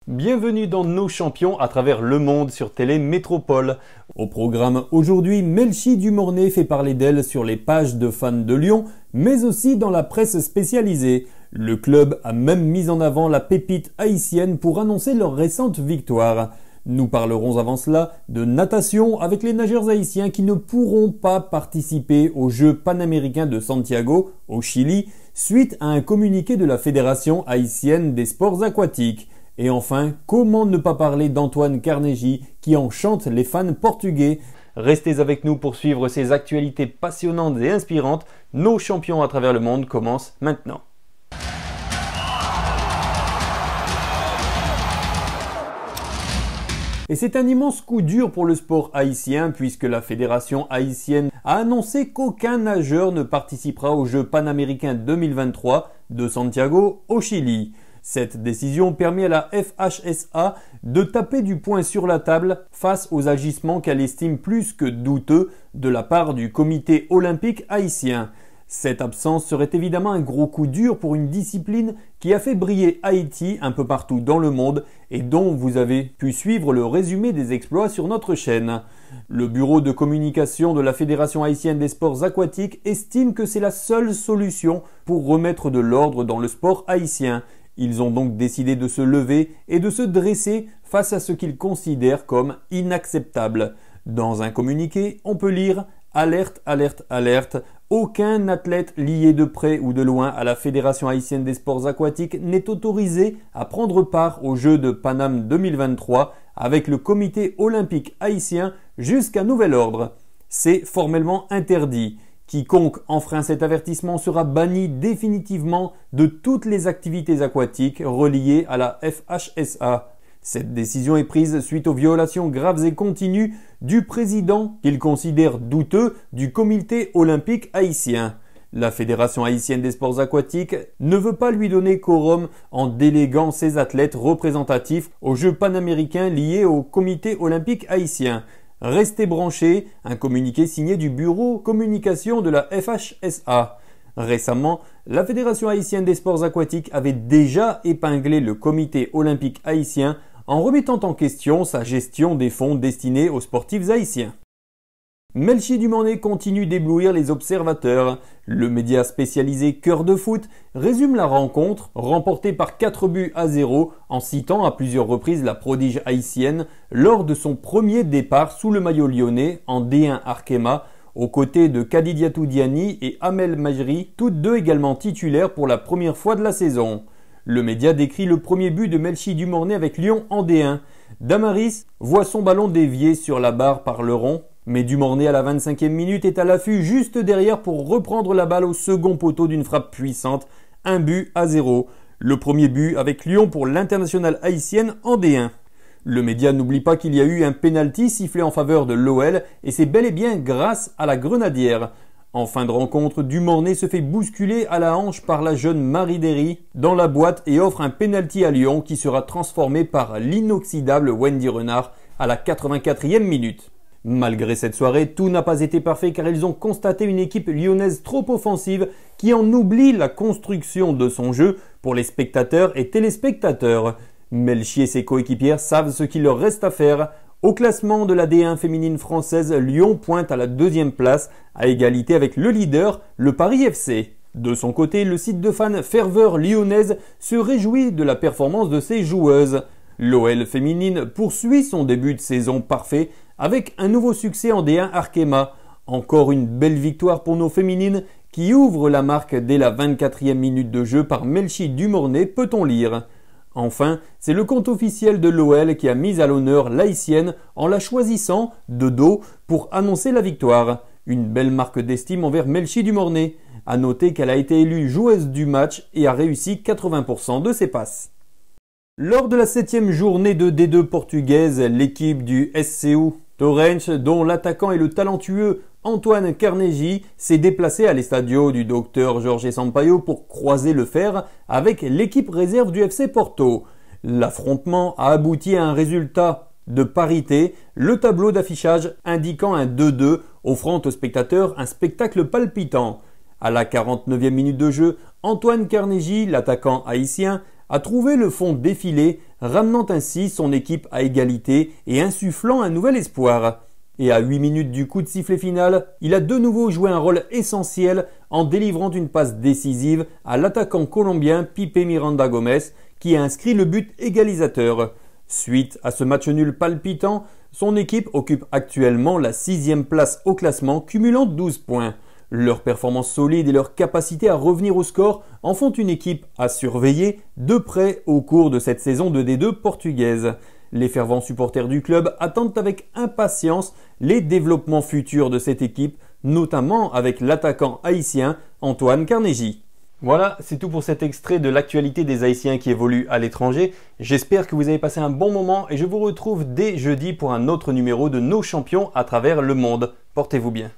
Bienvenue dans Nos Champions à travers le monde sur Télé Métropole. Au programme aujourd'hui, Melchi Dumornay fait parler d'elle sur les pages de fans de Lyon, mais aussi dans la presse spécialisée. Le club a même mis en avant la pépite haïtienne pour annoncer leur récente victoire. Nous parlerons avant cela de natation avec les nageurs haïtiens qui ne pourront pas participer aux Jeux panaméricains de Santiago, au Chili, suite à un communiqué de la Fédération haïtienne des sports aquatiques. Et enfin, comment ne pas parler d'Antoine Carnegie qui enchante les fans portugais? Restez avec nous pour suivre ces actualités passionnantes et inspirantes. Nos champions à travers le monde commencent maintenant. Et c'est un immense coup dur pour le sport haïtien puisque la Fédération haïtienne a annoncé qu'aucun nageur ne participera aux Jeux panaméricains 2023 de Santiago au Chili. Cette décision permet à la FHSA de taper du poing sur la table face aux agissements qu'elle estime plus que douteux de la part du comité olympique haïtien. Cette absence serait évidemment un gros coup dur pour une discipline qui a fait briller Haïti un peu partout dans le monde et dont vous avez pu suivre le résumé des exploits sur notre chaîne. Le bureau de communication de la Fédération haïtienne des sports aquatiques estime que c'est la seule solution pour remettre de l'ordre dans le sport haïtien. Ils ont donc décidé de se lever et de se dresser face à ce qu'ils considèrent comme inacceptable. Dans un communiqué, on peut lire « Alerte, alerte, alerte ». Aucun athlète lié de près ou de loin à la Fédération haïtienne des sports aquatiques n'est autorisé à prendre part aux Jeux de Paname 2023 avec le comité olympique haïtien jusqu'à nouvel ordre. C'est formellement interdit. Quiconque enfreint cet avertissement sera banni définitivement de toutes les activités aquatiques reliées à la FHSA. Cette décision est prise suite aux violations graves et continues du président qu'il considère douteux du comité olympique haïtien. La Fédération haïtienne des sports aquatiques ne veut pas lui donner quorum en déléguant ses athlètes représentatifs aux Jeux panaméricains liés au comité olympique haïtien. Restez branchés, un communiqué signé du bureau communication de la FHSA. Récemment, la Fédération haïtienne des sports aquatiques avait déjà épinglé le comité olympique haïtien en remettant en question sa gestion des fonds destinés aux sportifs haïtiens. Melchi Dumornay continue d'éblouir les observateurs. Le média spécialisé Cœur de foot résume la rencontre remportée par 4-0 en citant à plusieurs reprises la prodige haïtienne lors de son premier départ sous le maillot lyonnais en D1 Arkema aux côtés de Kadidiatou Diani et Amel Majri, toutes deux également titulaires pour la première fois de la saison. Le média décrit le premier but de Melchi Dumornay avec Lyon en D1. Damaris voit son ballon dévié sur la barre par Leron, mais Dumornay à la 25e minute est à l'affût juste derrière pour reprendre la balle au second poteau d'une frappe puissante, 1-0. Le premier but avec Lyon pour l'internationale haïtienne en D1. Le média n'oublie pas qu'il y a eu un pénalty sifflé en faveur de l'OL et c'est bel et bien grâce à la Grenadière. En fin de rencontre, Dumornay se fait bousculer à la hanche par la jeune Marie Derry dans la boîte et offre un pénalty à Lyon qui sera transformé par l'inoxydable Wendy Renard à la 84e minute. Malgré cette soirée, tout n'a pas été parfait car ils ont constaté une équipe lyonnaise trop offensive qui en oublie la construction de son jeu pour les spectateurs et téléspectateurs. Melchi et ses coéquipières savent ce qu'il leur reste à faire. Au classement de la D1 féminine française, Lyon pointe à la 2e place, à égalité avec le leader, le Paris FC. De son côté, le site de fans Ferveur Lyonnaise se réjouit de la performance de ses joueuses. L'OL féminine poursuit son début de saison parfait avec un nouveau succès en D1 Arkema. Encore une belle victoire pour nos féminines qui ouvrent la marque dès la 24e minute de jeu par Melchi Dumornay, peut-on lire. Enfin, c'est le compte officiel de l'OL qui a mis à l'honneur l'haïtienne en la choisissant de dos pour annoncer la victoire. Une belle marque d'estime envers Melchi Dumornay. À noter qu'elle a été élue joueuse du match et a réussi 80% de ses passes. Lors de la 7e journée de D2 portugaise, l'équipe du SCU Torrens, dont l'attaquant est le talentueux Antoine Carnegie, s'est déplacé à l'estadio du Dr Jorge Sampaio pour croiser le fer avec l'équipe réserve du FC Porto. L'affrontement a abouti à un résultat de parité, le tableau d'affichage indiquant un 2-2, offrant aux spectateurs un spectacle palpitant. À la 49e minute de jeu, Antoine Carnegie, l'attaquant haïtien, a trouvé le fond défilé ramenant ainsi son équipe à égalité et insufflant un nouvel espoir. Et à 8 minutes du coup de sifflet final, il a de nouveau joué un rôle essentiel en délivrant une passe décisive à l'attaquant colombien Pipe Miranda Gomez qui a inscrit le but égalisateur. Suite à ce match nul palpitant, son équipe occupe actuellement la 6e place au classement cumulant 12 points. Leur performance solide et leur capacité à revenir au score en font une équipe à surveiller de près au cours de cette saison de D2 portugaise. Les fervents supporters du club attendent avec impatience les développements futurs de cette équipe, notamment avec l'attaquant haïtien Antoine Carnegie. Voilà, c'est tout pour cet extrait de l'actualité des Haïtiens qui évoluent à l'étranger. J'espère que vous avez passé un bon moment et je vous retrouve dès jeudi pour un autre numéro de Nos champions à travers le monde. Portez-vous bien.